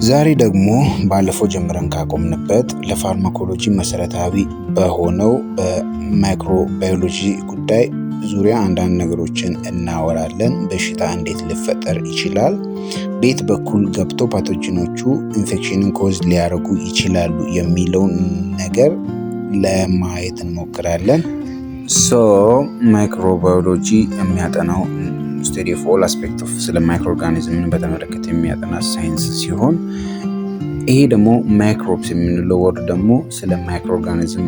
ዛሬ ደግሞ ባለፈው ጀምረን ካቆምንበት ለፋርማኮሎጂ መሰረታዊ በሆነው በማይክሮባዮሎጂ ጉዳይ ዙሪያ አንዳንድ ነገሮችን እናወራለን። በሽታ እንዴት ሊፈጠር ይችላል? በየት በኩል ገብቶ ፓቶጂኖቹ ኢንፌክሽንን ኮዝ ሊያደርጉ ይችላሉ የሚለውን ነገር ለማየት እንሞክራለን። ማይክሮባዮሎጂ የሚያጠናው ስቴዲ ኦፍ ኦል አስፔክት ኦፍ ስለ ማይክሮ ኦርጋኒዝምን በተመለከተ የሚያጠና ሳይንስ ሲሆን ይሄ ደግሞ ማይክሮብስ የምንለው ወርድ ደግሞ ስለ ማይክሮ ኦርጋኒዝም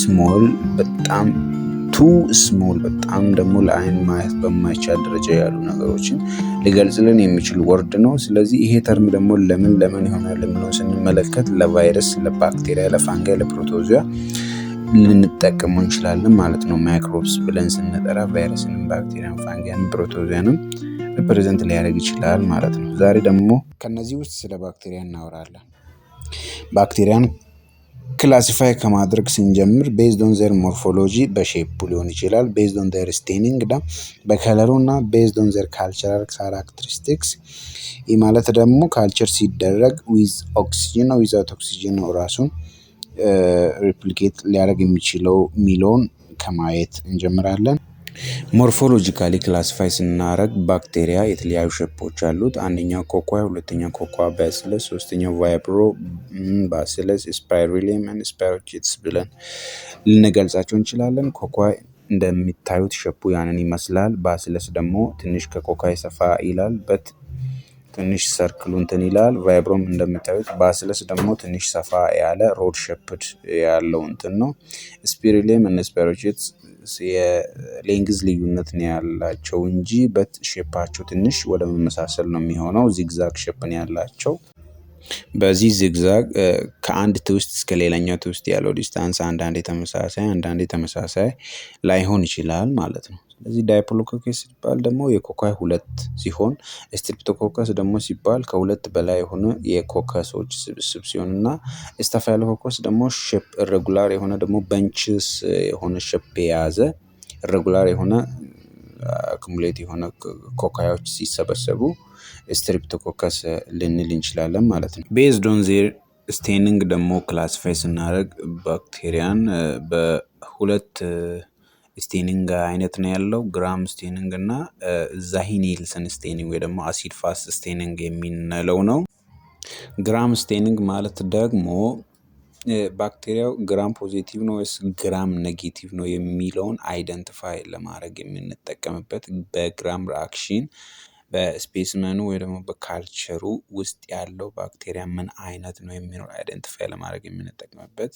ስሞል በጣም ቱ ስሞል በጣም ደግሞ ለአይን ማየት በማይቻል ደረጃ ያሉ ነገሮችን ሊገልጽልን የሚችል ወርድ ነው። ስለዚህ ይሄ ተርም ደግሞ ለምን ይሆናል ለምን ስንመለከት ለቫይረስ፣ ለባክቴሪያ፣ ለፋንጋይ፣ ለፕሮቶዚያ ልንጠቀመው እንችላለን ማለት ነው። ማይክሮብስ ብለን ስንጠራ ቫይረስንም፣ ባክቴሪያን፣ ፋንጋይንም ፕሮቶዚያንም ሪፕሬዘንት ሊያደርግ ይችላል ማለት ነው። ዛሬ ደግሞ ከነዚህ ውስጥ ስለ ባክቴሪያ እናወራለን። ባክቴሪያን ክላሲፋይ ከማድረግ ስንጀምር ቤዝድ ኦን ዘር ሞርፎሎጂ በሼፑ ሊሆን ይችላል፣ ቤዝድ ኦን ዘር ስቴኒንግ በከለሩ እና ቤዝድ ኦን ዘር ካልቸራል ካራክተሪስቲክስ። ይህ ማለት ደግሞ ካልቸር ሲደረግ ዊዝ ኦክሲጅን ነው ዊዛውት ኦክሲጅን ነው ራሱን ሪፕሊኬት ሊያደርግ የሚችለው ሚለውን ከማየት እንጀምራለን። ሞርፎሎጂካሊ ክላሲፋይ ስናደርግ ባክቴሪያ የተለያዩ ሼፖች አሉት። አንደኛው ኮኳይ፣ ሁለተኛው ኮኳ ባሲለስ፣ ሶስተኛው ቫይብሮ ባሲለስ፣ ስፓይሩሊየም እና ስፓይሮቼትስ ብለን ልንገልጻቸው እንችላለን። ኮኳይ እንደሚታዩት ሼፑ ያንን ይመስላል። ባሲለስ ደግሞ ትንሽ ከኮኳይ ሰፋ ይላል በት ትንሽ ሰርክሉ እንትን ይላል። ቫይብሮም እንደምታዩት ባሲለስ ደግሞ ትንሽ ሰፋ ያለ ሮድ ሼፕድ ያለው እንትን ነው። ስፓይሩሊየም እና ስፓይሮቼትስ የሌንግዝ ልዩነት ነው ያላቸው እንጂ በት ሼፓቸው ትንሽ ወደ መመሳሰል ነው የሚሆነው። ዚግዛግ ሼፕ ነው ያላቸው። በዚህ ዚግዛግ ከአንድ ትውስት እስከ ሌላኛው ትውስት ያለው ዲስታንስ አንዳንዴ ተመሳሳይ ላይሆን ይችላል ማለት ነው። ስለዚህ ዳይፕሎኮከስ ሲባል ደግሞ የኮካይ ሁለት ሲሆን ስትሪፕቶኮከስ ደግሞ ሲባል ከሁለት በላይ የሆነ የኮከሶች ስብስብ ሲሆንና ስታፋይሎኮከስ ደግሞ ሼፕ ኢሬጉላር የሆነ ደግሞ በንችስ የሆነ ሼፕ የያዘ ኢሬጉላር የሆነ አኩሙሌት የሆነ ኮካዮች ሲሰበሰቡ ስትሪፕቶኮከስ ልንል እንችላለን ማለት ነው። ቤዝድ ኦን ዜር ስቴኒንግ ደግሞ ክላሲፋይ ስናደርግ ባክቴሪያን በሁለት ስቴኒንግ አይነት ነው ያለው። ግራም ስቴኒንግ እና ዛሂኒልሰን ስቴኒንግ ወይ ደግሞ አሲድ ፋስት ስቴኒንግ የሚንለው ነው። ግራም ስቴኒንግ ማለት ደግሞ ባክቴሪያው ግራም ፖዚቲቭ ነው ወይስ ግራም ኔጌቲቭ ነው የሚለውን አይደንቲፋይ ለማድረግ የምንጠቀምበት በግራም ሪአክሽን በስፔስመኑ ወይ ደግሞ በካልቸሩ ውስጥ ያለው ባክቴሪያ ምን አይነት ነው የሚለውን አይደንቲፋይ ለማድረግ የምንጠቀምበት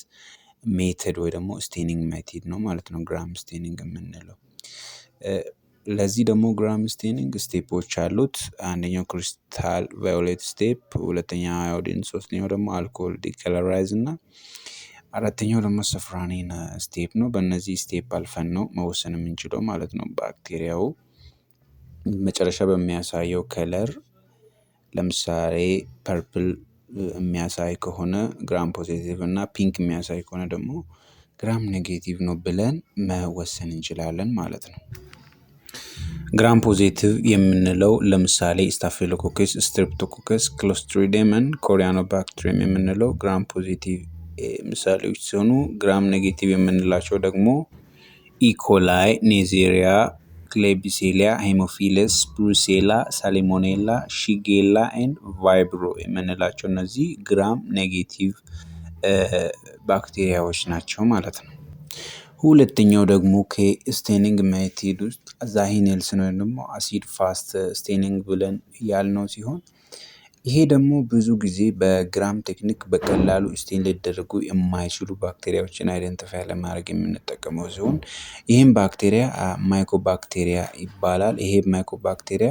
ሜተድ ወይ ደግሞ ስቴኒንግ ሜተድ ነው ማለት ነው ግራም ስቴኒንግ የምንለው። ለዚህ ደግሞ ግራም ስቴኒንግ ስቴፖች አሉት። አንደኛው ክሪስታል ቫዮሌት ስቴፕ፣ ሁለተኛው አዮዲን፣ ሶስተኛው ደግሞ አልኮል ዲከለራይዝ እና አራተኛው ደግሞ ሰፍራኒን ስቴፕ ነው። በእነዚህ ስቴፕ አልፈን ነው መወሰን የምንችለው ማለት ነው። ባክቴሪያው መጨረሻ በሚያሳየው ከለር ለምሳሌ ፐርፕል የሚያሳይ ከሆነ ግራም ፖዚቲቭ እና ፒንክ የሚያሳይ ከሆነ ደግሞ ግራም ኔጌቲቭ ነው ብለን መወሰን እንችላለን ማለት ነው። ግራም ፖዚቲቭ የምንለው ለምሳሌ ስታፊሎኮከስ፣ ስትሪፕቶኮከስ፣ ክሎስትሪዲየም፣ ኮሪያኖባክቴሪየም የምንለው ግራም ፖዚቲቭ ምሳሌዎች ሲሆኑ ግራም ኔጌቲቭ የምንላቸው ደግሞ ኢኮላይ፣ ኔዜሪያ፣ ክሌቢሴሊያ፣ ሄሞፊለስ፣ ብሩሴላ፣ ሳሊሞኔላ፣ ሺጌላ ኤንድ ቫይብሮ የምንላቸው እነዚህ ግራም ኔጌቲቭ ባክቴሪያዎች ናቸው ማለት ነው። ሁለተኛው ደግሞ ከስቴኒንግ ሜተድ ውስጥ ዛሂኔልሰን ወይም ደግሞ አሲድ ፋስት ስቴኒንግ ብለን ያልነው ሲሆን ይሄ ደግሞ ብዙ ጊዜ በግራም ቴክኒክ በቀላሉ ስቴን ሊደረጉ የማይችሉ ባክቴሪያዎችን አይደንቲፋይ ለማድረግ የምንጠቀመው ሲሆን ይህም ባክቴሪያ ማይኮባክቴሪያ ይባላል። ይሄ ማይኮባክቴሪያ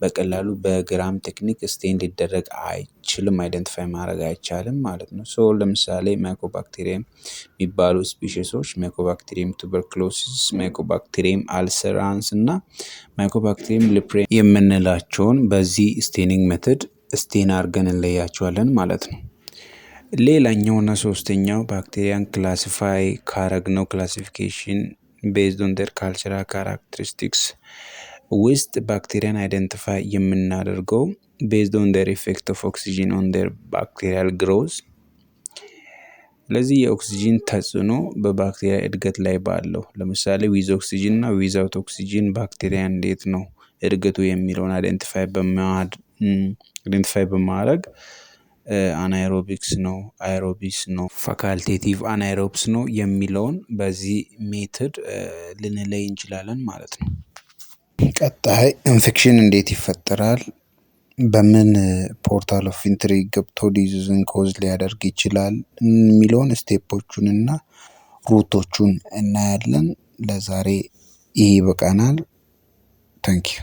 በቀላሉ በግራም ቴክኒክ ስቴን ሊደረግ አይችልም፣ አይደንቲፋይ ማድረግ አይቻልም ማለት ነው። ለምሳሌ ማይኮባክቴሪየም የሚባሉ ስፒሺሶች ማይኮባክቴሪየም ቱበርክሎሲስ፣ ማይኮባክቴሪየም አልሰራንስ እና ማይኮባክቴሪየም ሊፕሬ የምንላቸውን በዚህ ስቴኒንግ ሜተድ ስቴን አድርገን እንለያቸዋለን ማለት ነው። ሌላኛውና ሶስተኛው ባክቴሪያን ክላሲፋይ ካረግነው ክላሲፊኬሽን ቤዝድ ኦን ዴር ካልቸራል ካራክተሪስቲክስ ውስጥ ባክቴሪያን አይደንቲፋይ የምናደርገው ቤዝድ ኦን ዴር ኢፌክት ኦፍ ኦክሲጅን ኦን ዴር ባክቴሪያል ግሮዝ። ስለዚህ የኦክሲጅን ተጽዕኖ በባክቴሪያ እድገት ላይ ባለው ለምሳሌ ዊዝ ኦክሲጅን እና ዊዛውት ኦክሲጅን ባክቴሪያ እንዴት ነው እድገቱ የሚለውን አይደንቲፋይ በማድረግ አናይሮቢክስ ነው፣ አይሮቢክስ ነው፣ ፋካልቴቲቭ አናይሮብስ ነው የሚለውን በዚህ ሜትድ ልንለይ እንችላለን ማለት ነው። ቀጣይ ኢንፌክሽን እንዴት ይፈጠራል፣ በምን ፖርታል ኦፍ ኢንትሪ ገብቶ ዲዚዝን ኮዝ ሊያደርግ ይችላል የሚለውን ስቴፖቹን እና ሩቶቹን እናያለን። ለዛሬ ይሄ ይበቃናል። ታንኪዩ